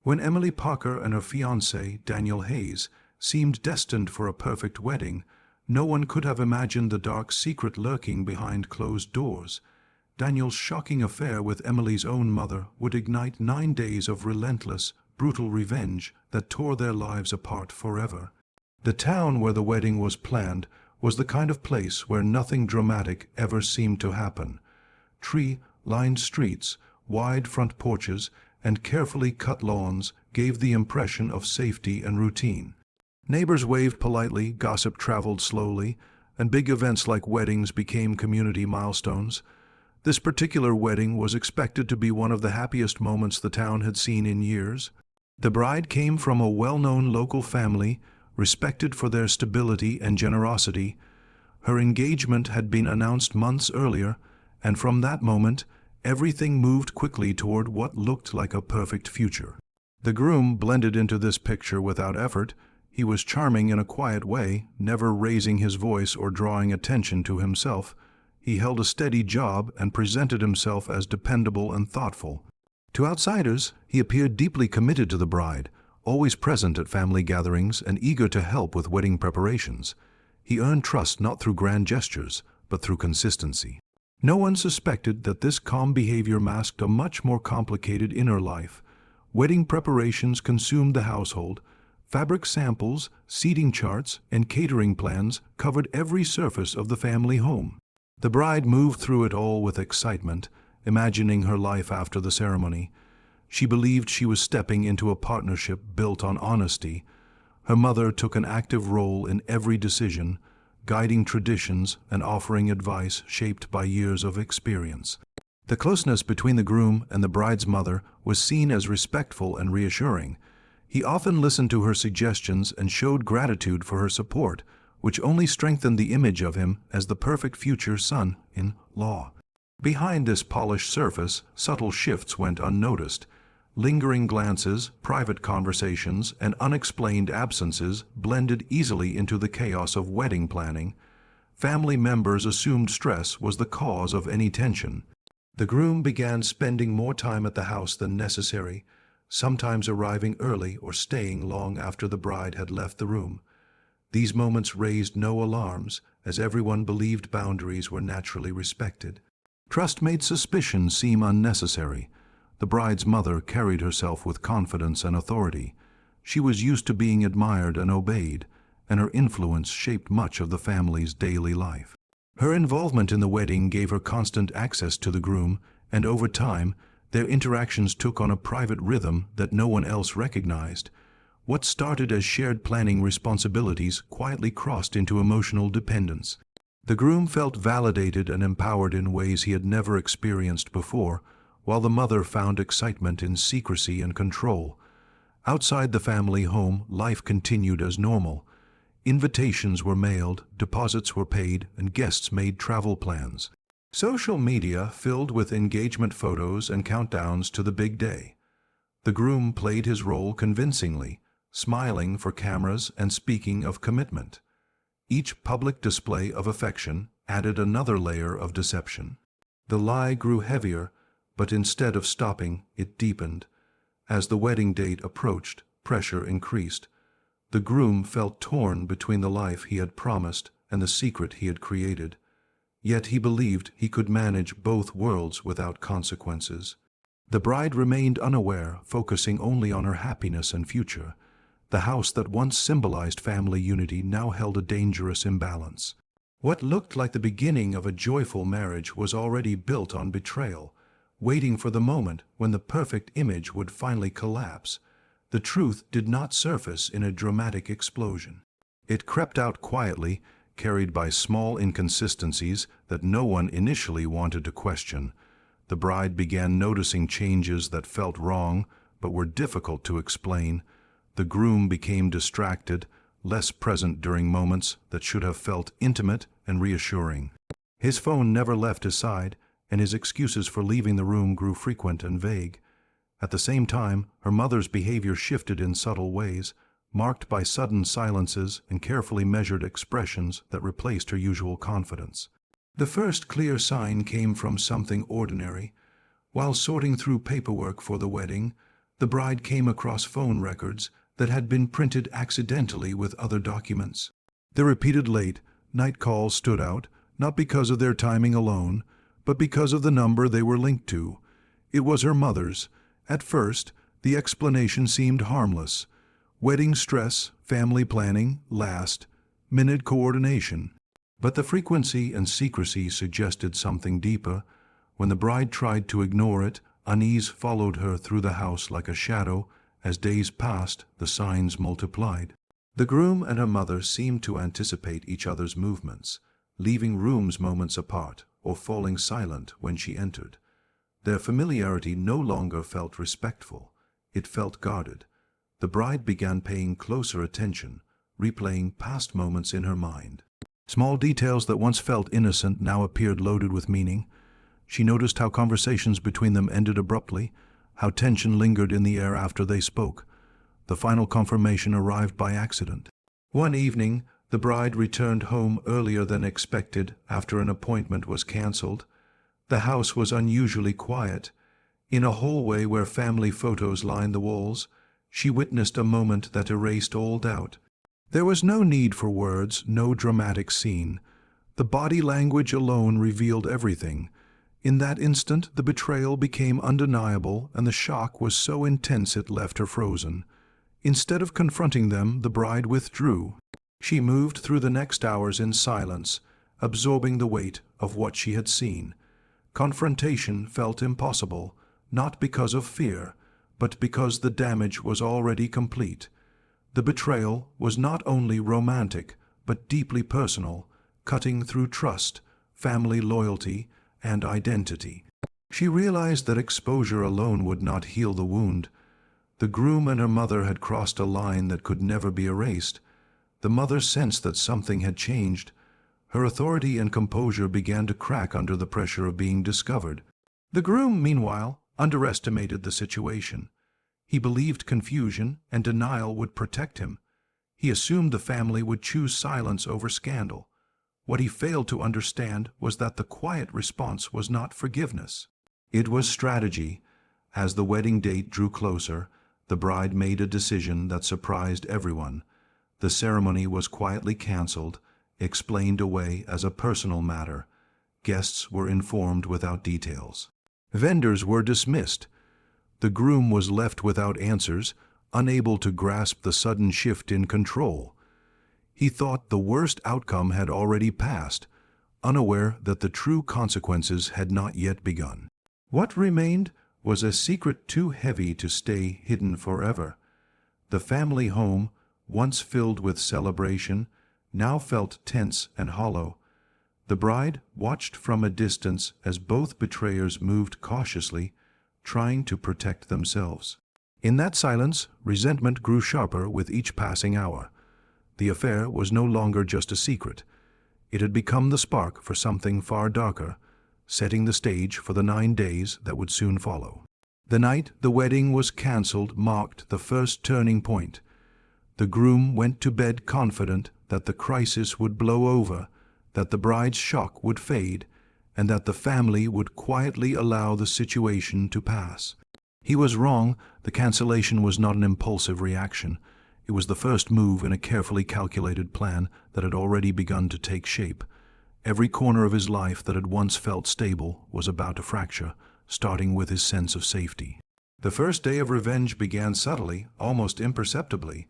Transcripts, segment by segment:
When Emily Parker and her fiancé, Daniel Hayes, seemed destined for a perfect wedding, no one could have imagined the dark secret lurking behind closed doors. Daniel's shocking affair with Emily's own mother would ignite 9 days of relentless, brutal revenge that tore their lives apart forever. The town where the wedding was planned was the kind of place where nothing dramatic ever seemed to happen. Tree-lined streets, wide front porches, and carefully cut lawns gave the impression of safety and routine. Neighbors waved politely, gossip traveled slowly, and big events like weddings became community milestones. This particular wedding was expected to be one of the happiest moments the town had seen in years. The bride came from a well-known local family, respected for their stability and generosity. Her engagement had been announced months earlier, and from that moment, everything moved quickly toward what looked like a perfect future. The groom blended into this picture without effort. He was charming in a quiet way, never raising his voice or drawing attention to himself. He held a steady job and presented himself as dependable and thoughtful. To outsiders, he appeared deeply committed to the bride, always present at family gatherings and eager to help with wedding preparations. He earned trust not through grand gestures, but through consistency. No one suspected that this calm behavior masked a much more complicated inner life. Wedding preparations consumed the household. Fabric samples, seating charts, and catering plans covered every surface of the family home. The bride moved through it all with excitement, imagining her life after the ceremony. She believed she was stepping into a partnership built on honesty. Her mother took an active role in every decision, guiding traditions and offering advice shaped by years of experience. The closeness between the groom and the bride's mother was seen as respectful and reassuring. He often listened to her suggestions and showed gratitude for her support, which only strengthened the image of him as the perfect future son-in-law. Behind this polished surface, subtle shifts went unnoticed. Lingering glances, private conversations, and unexplained absences blended easily into the chaos of wedding planning. Family members assumed stress was the cause of any tension. The groom began spending more time at the house than necessary, sometimes arriving early or staying long after the bride had left the room. These moments raised no alarms, as everyone believed boundaries were naturally respected. Trust made suspicion seem unnecessary. The bride's mother carried herself with confidence and authority. She was used to being admired and obeyed, and her influence shaped much of the family's daily life. Her involvement in the wedding gave her constant access to the groom, and over time, their interactions took on a private rhythm that no one else recognized. What started as shared planning responsibilities quietly crossed into emotional dependence. The groom felt validated and empowered in ways he had never experienced before, while the mother found excitement in secrecy and control. Outside the family home, life continued as normal. Invitations were mailed, deposits were paid, and guests made travel plans. Social media filled with engagement photos and countdowns to the big day. The groom played his role convincingly, smiling for cameras and speaking of commitment. Each public display of affection added another layer of deception. The lie grew heavier, but instead of stopping, it deepened. As the wedding date approached, pressure increased. The groom felt torn between the life he had promised and the secret he had created. Yet he believed he could manage both worlds without consequences. The bride remained unaware, focusing only on her happiness and future. The house that once symbolized family unity now held a dangerous imbalance. What looked like the beginning of a joyful marriage was already built on betrayal, waiting for the moment when the perfect image would finally collapse. The truth did not surface in a dramatic explosion. It crept out quietly, carried by small inconsistencies that no one initially wanted to question. The bride began noticing changes that felt wrong, but were difficult to explain. The groom became distracted, less present during moments that should have felt intimate and reassuring. His phone never left his side, and his excuses for leaving the room grew frequent and vague. At the same time, her mother's behavior shifted in subtle ways, marked by sudden silences and carefully measured expressions that replaced her usual confidence. The first clear sign came from something ordinary. While sorting through paperwork for the wedding, The bride came across phone records that had been printed accidentally with other documents. The repeated late-night calls stood out, not because of their timing alone, but because of the number they were linked to. It was her mother's. At first, the explanation seemed harmless. Wedding stress, family planning, last-minute coordination. But the frequency and secrecy suggested something deeper. When the bride tried to ignore it, unease followed her through the house like a shadow. As days passed, the signs multiplied. The groom and her mother seemed to anticipate each other's movements, leaving rooms moments apart or falling silent when she entered. Their familiarity no longer felt respectful. It felt guarded. The bride began paying closer attention, replaying past moments in her mind. Small details that once felt innocent now appeared loaded with meaning. She noticed how conversations between them ended abruptly, how tension lingered in the air after they spoke. The final confirmation arrived by accident. One evening, the bride returned home earlier than expected after an appointment was cancelled. The house was unusually quiet. In a hallway where family photos lined the walls, she witnessed a moment that erased all doubt. There was no need for words, no dramatic scene. The body language alone revealed everything. In that instant, the betrayal became undeniable, and the shock was so intense it left her frozen. Instead of confronting them, the bride withdrew. She moved through the next hours in silence, absorbing the weight of what she had seen. Confrontation felt impossible, not because of fear, but because the damage was already complete. The betrayal was not only romantic, but deeply personal, cutting through trust, family loyalty, and identity. She realized that exposure alone would not heal the wound. The groom and her mother had crossed a line that could never be erased. The mother sensed that something had changed. Her authority and composure began to crack under the pressure of being discovered. The groom, meanwhile, underestimated the situation. He believed confusion and denial would protect him. He assumed the family would choose silence over scandal. What he failed to understand was that the quiet response was not forgiveness. It was strategy. As the wedding date drew closer, the bride made a decision that surprised everyone. The ceremony was quietly cancelled, explained away as a personal matter. Guests were informed without details. Vendors were dismissed. The groom was left without answers, unable to grasp the sudden shift in control. He thought the worst outcome had already passed, unaware that the true consequences had not yet begun. What remained was a secret too heavy to stay hidden forever. The family home, once filled with celebration, now felt tense and hollow. The bride watched from a distance as both betrayers moved cautiously, trying to protect themselves. In that silence, resentment grew sharper with each passing hour. The affair was no longer just a secret. It had become the spark for something far darker, setting the stage for the 9 days that would soon follow. The night the wedding was cancelled marked the first turning point. The groom went to bed confident that the crisis would blow over, that the bride's shock would fade, and that the family would quietly allow the situation to pass. He was wrong. The cancellation was not an impulsive reaction. It was the first move in a carefully calculated plan that had already begun to take shape. Every corner of his life that had once felt stable was about to fracture, starting with his sense of safety. The first day of revenge began subtly, almost imperceptibly.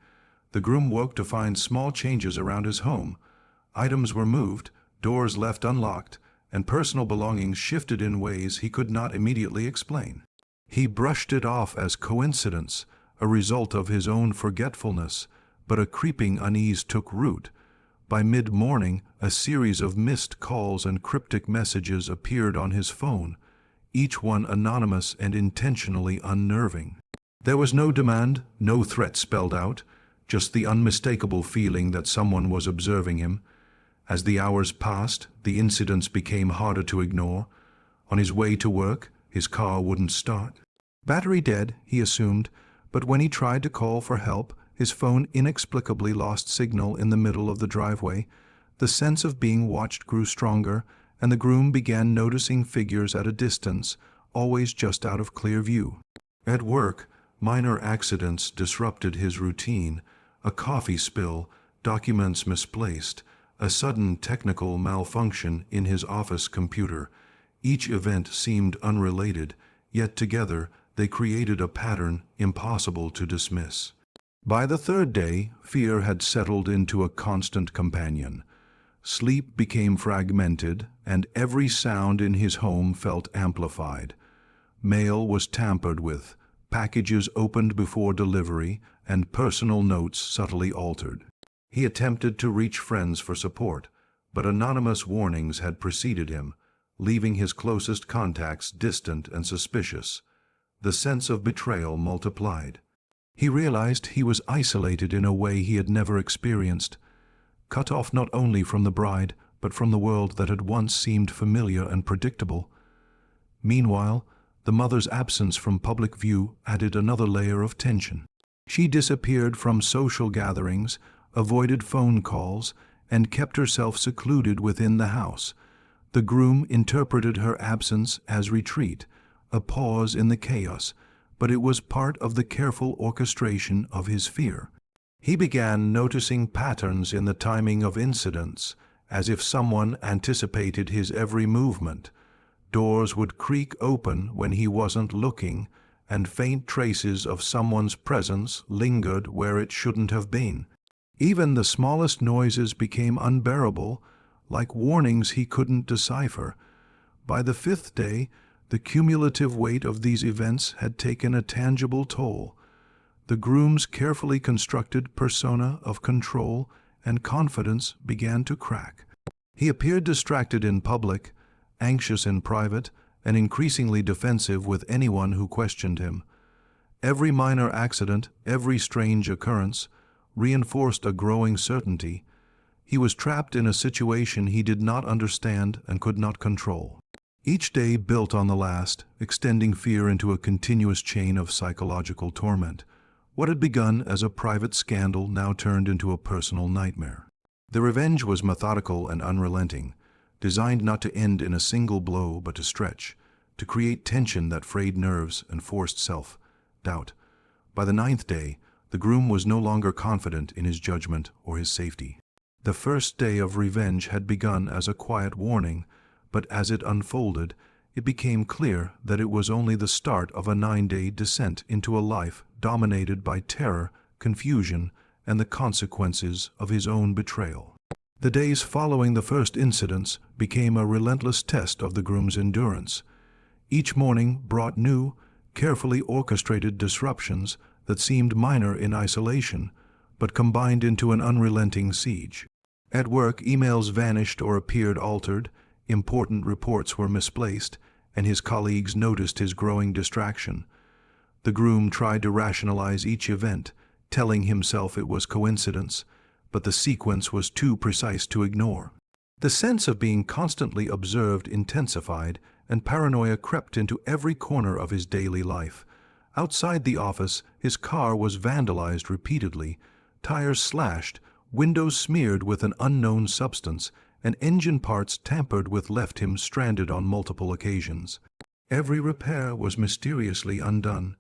The groom woke to find small changes around his home. Items were moved, doors left unlocked, and personal belongings shifted in ways he could not immediately explain. He brushed it off as coincidence, a result of his own forgetfulness, but a creeping unease took root. By mid-morning, a series of missed calls and cryptic messages appeared on his phone, each one anonymous and intentionally unnerving. There was no demand, no threat spelled out, just the unmistakable feeling that someone was observing him. As the hours passed, the incidents became harder to ignore. On his way to work, his car wouldn't start. Battery dead, he assumed, but when he tried to call for help, his phone inexplicably lost signal in the middle of the driveway. The sense of being watched grew stronger, and the groom began noticing figures at a distance, always just out of clear view. At work, Minor accidents disrupted his routine: a coffee spill, documents misplaced, a sudden technical malfunction in his office computer. Each event seemed unrelated, yet together they created a pattern impossible to dismiss. By the third day, fear had settled into a constant companion. Sleep became fragmented, and every sound in his home felt amplified. Mail was tampered with, packages opened before delivery, and personal notes subtly altered. He attempted to reach friends for support, but anonymous warnings had preceded him, leaving his closest contacts distant and suspicious. The sense of betrayal multiplied. He realized he was isolated in a way he had never experienced, cut off not only from the bride, but from the world that had once seemed familiar and predictable. Meanwhile, the mother's absence from public view added another layer of tension. She disappeared from social gatherings, avoided phone calls, and kept herself secluded within the house. The groom interpreted her absence as retreat, a pause in the chaos, but it was part of the careful orchestration of his fear. He began noticing patterns in the timing of incidents, as if someone anticipated his every movement. Doors would creak open when he wasn't looking, and faint traces of someone's presence lingered where it shouldn't have been. Even the smallest noises became unbearable, like warnings he couldn't decipher. By the fifth day, the cumulative weight of these events had taken a tangible toll. The groom's carefully constructed persona of control and confidence began to crack. He appeared distracted in public, anxious in private, and increasingly defensive with anyone who questioned him. Every minor accident, every strange occurrence, reinforced a growing certainty. He was trapped in a situation he did not understand and could not control. Each day built on the last, extending fear into a continuous chain of psychological torment. What had begun as a private scandal now turned into a personal nightmare. The revenge was methodical and unrelenting, designed not to end in a single blow but to stretch, to create tension that frayed nerves and forced self-doubt. By the ninth day, the groom was no longer confident in his judgment or his safety. The first day of revenge had begun as a quiet warning, but as it unfolded, it became clear that it was only the start of a 9-day descent into a life dominated by terror, confusion, and the consequences of his own betrayal. The days following the first incidents became a relentless test of the groom's endurance. Each morning brought new, carefully orchestrated disruptions that seemed minor in isolation, but combined into an unrelenting siege. At work, emails vanished or appeared altered, important reports were misplaced, and his colleagues noticed his growing distraction. The groom tried to rationalize each event, telling himself it was coincidence, but the sequence was too precise to ignore. The sense of being constantly observed intensified, and paranoia crept into every corner of his daily life. Outside the office, his car was vandalized repeatedly, tires slashed, windows smeared with an unknown substance, and engine parts tampered with left him stranded on multiple occasions. Every repair was mysteriously undone,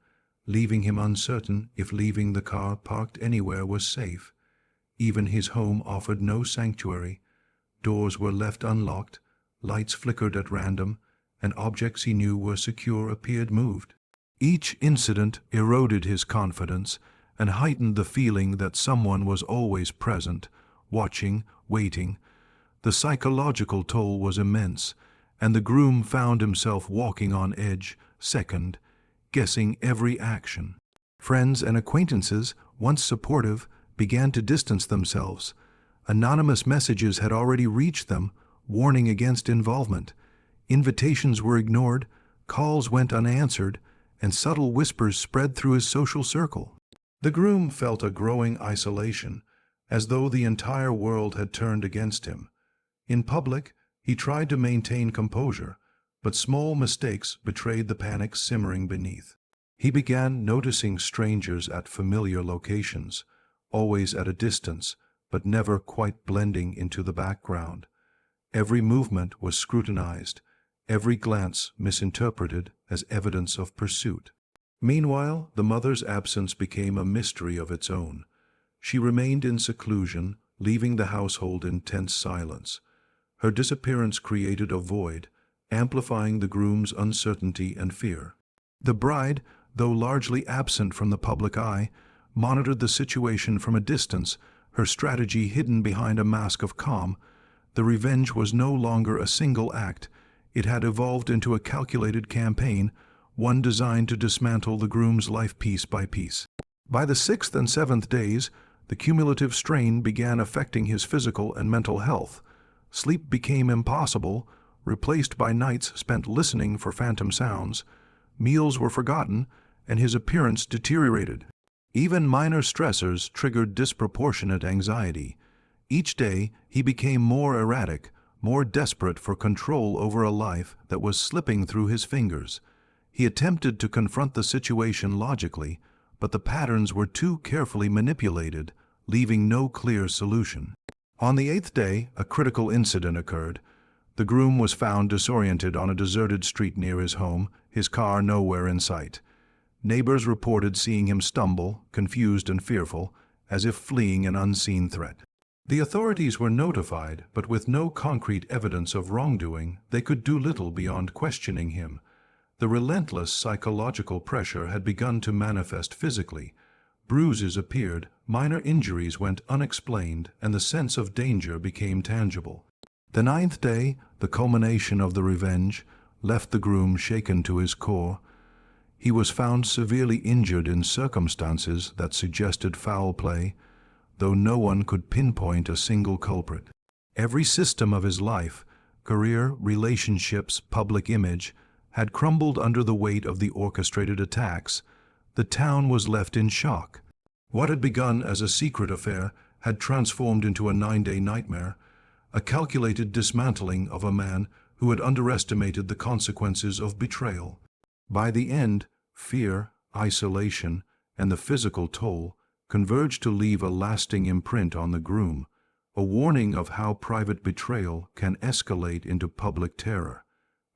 leaving him uncertain if leaving the car parked anywhere was safe. Even his home offered no sanctuary. Doors were left unlocked, lights flickered at random, and objects he knew were secure appeared moved. Each incident eroded his confidence and heightened the feeling that someone was always present, watching, waiting. The psychological toll was immense, and the groom found himself walking on edge, second, guessing every action. Friends and acquaintances, once supportive, began to distance themselves. Anonymous messages had already reached them, warning against involvement. Invitations were ignored, calls went unanswered, and subtle whispers spread through his social circle. The groom felt a growing isolation, as though the entire world had turned against him. In public, he tried to maintain composure, but small mistakes betrayed the panic simmering beneath. He began noticing strangers at familiar locations, always at a distance, but never quite blending into the background. Every movement was scrutinized, every glance misinterpreted as evidence of pursuit. Meanwhile, the mother's absence became a mystery of its own. She remained in seclusion, leaving the household in tense silence. Her disappearance created a void, amplifying the groom's uncertainty and fear. The bride, though largely absent from the public eye, monitored the situation from a distance, her strategy hidden behind a mask of calm. The revenge was no longer a single act. It had evolved into a calculated campaign, one designed to dismantle the groom's life piece by piece. By the 6th and 7th days, the cumulative strain began affecting his physical and mental health. Sleep became impossible, replaced by nights spent listening for phantom sounds. Meals were forgotten, and his appearance deteriorated. Even minor stressors triggered disproportionate anxiety. Each day, he became more erratic, more desperate for control over a life that was slipping through his fingers. He attempted to confront the situation logically, but the patterns were too carefully manipulated, leaving no clear solution. On the 8th day, a critical incident occurred. The groom was found disoriented on a deserted street near his home, his car nowhere in sight. Neighbors reported seeing him stumble, confused and fearful, as if fleeing an unseen threat. The authorities were notified, but with no concrete evidence of wrongdoing, they could do little beyond questioning him. The relentless psychological pressure had begun to manifest physically. Bruises appeared, minor injuries went unexplained, and the sense of danger became tangible. The 9th day, the culmination of the revenge, left the groom shaken to his core. He was found severely injured in circumstances that suggested foul play, though no one could pinpoint a single culprit. Every system of his life, career, relationships, public image, had crumbled under the weight of the orchestrated attacks. The town was left in shock. What had begun as a secret affair had transformed into a 9-day nightmare, a calculated dismantling of a man who had underestimated the consequences of betrayal. By the end, fear, isolation, and the physical toll converged to leave a lasting imprint on the groom, a warning of how private betrayal can escalate into public terror.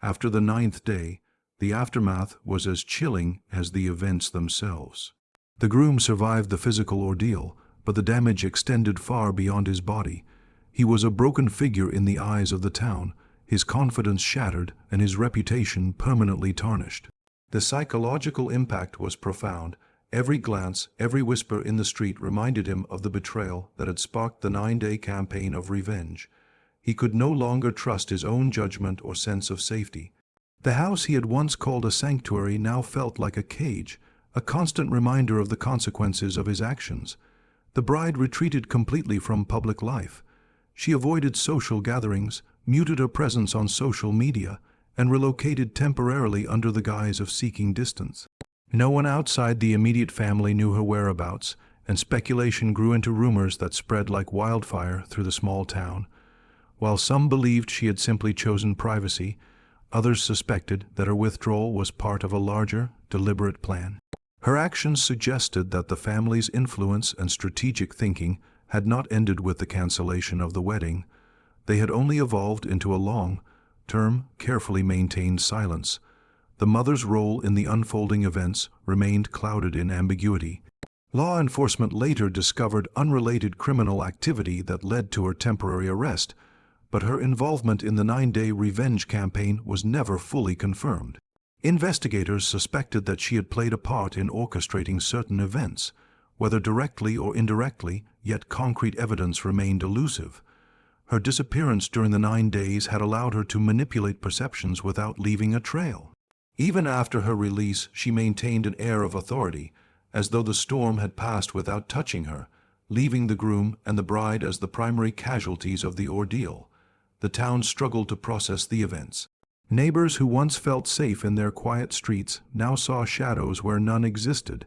After the 9th day, the aftermath was as chilling as the events themselves. The groom survived the physical ordeal, but the damage extended far beyond his body. He was a broken figure in the eyes of the town, his confidence shattered and his reputation permanently tarnished. The psychological impact was profound. Every glance, every whisper in the street reminded him of the betrayal that had sparked the 9-day campaign of revenge. He could no longer trust his own judgment or sense of safety. The house he had once called a sanctuary now felt like a cage, a constant reminder of the consequences of his actions. The bride retreated completely from public life. She avoided social gatherings, muted her presence on social media, and relocated temporarily under the guise of seeking distance. No one outside the immediate family knew her whereabouts, and speculation grew into rumors that spread like wildfire through the small town. While some believed she had simply chosen privacy, others suspected that her withdrawal was part of a larger, deliberate plan. Her actions suggested that the family's influence and strategic thinking had not ended with the cancellation of the wedding. They had only evolved into a long-term, carefully maintained silence. The mother's role in the unfolding events remained clouded in ambiguity. Law enforcement later discovered unrelated criminal activity that led to her temporary arrest, but her involvement in the 9-day revenge campaign was never fully confirmed. Investigators suspected that she had played a part in orchestrating certain events, whether directly or indirectly, yet concrete evidence remained elusive. Her disappearance during the 9 days had allowed her to manipulate perceptions without leaving a trail. Even after her release, she maintained an air of authority, as though the storm had passed without touching her, leaving the groom and the bride as the primary casualties of the ordeal. The town struggled to process the events. Neighbors who once felt safe in their quiet streets now saw shadows where none existed.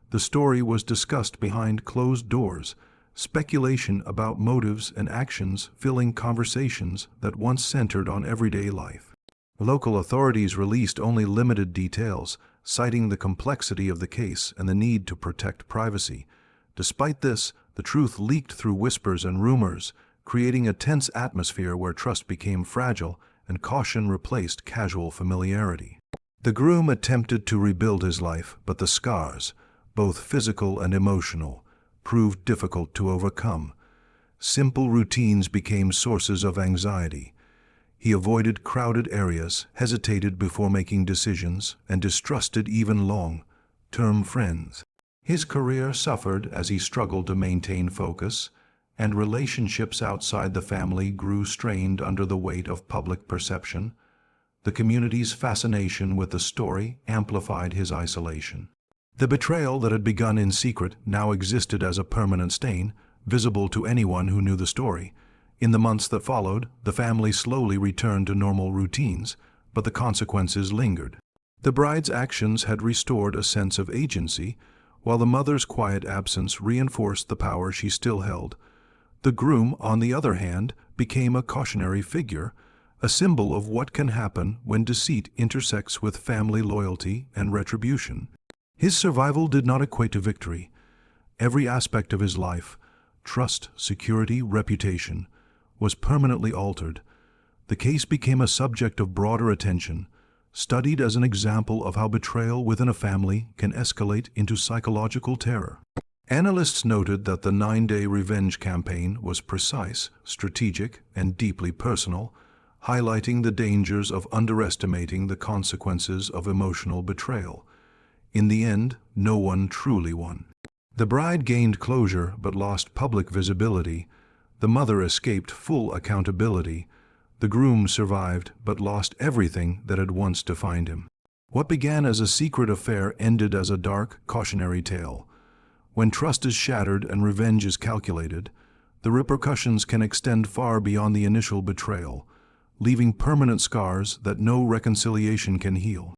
The story was discussed behind closed doors, speculation about motives and actions filling conversations that once centered on everyday life. Local authorities released only limited details, citing the complexity of the case and the need to protect privacy. Despite this, the truth leaked through whispers and rumors, creating a tense atmosphere where trust became fragile and caution replaced casual familiarity. The groom attempted to rebuild his life, but the scars, both physical and emotional, proved difficult to overcome. Simple routines became sources of anxiety. He avoided crowded areas, hesitated before making decisions, and distrusted even long-term friends. His career suffered as he struggled to maintain focus, and relationships outside the family grew strained under the weight of public perception. The community's fascination with the story amplified his isolation. The betrayal that had begun in secret now existed as a permanent stain, visible to anyone who knew the story. In the months that followed, the family slowly returned to normal routines, but the consequences lingered. The bride's actions had restored a sense of agency, while the mother's quiet absence reinforced the power she still held. The groom, on the other hand, became a cautionary figure, a symbol of what can happen when deceit intersects with family loyalty and retribution. His survival did not equate to victory. Every aspect of his life, trust, security, reputation, was permanently altered. The case became a subject of broader attention, studied as an example of how betrayal within a family can escalate into psychological terror. Analysts noted that the 9-day revenge campaign was precise, strategic, and deeply personal, highlighting the dangers of underestimating the consequences of emotional betrayal. In the end, no one truly won. The bride gained closure but lost public visibility. The mother escaped full accountability. The groom survived but lost everything that had once defined him. What began as a secret affair ended as a dark, cautionary tale. When trust is shattered and revenge is calculated, the repercussions can extend far beyond the initial betrayal, leaving permanent scars that no reconciliation can heal.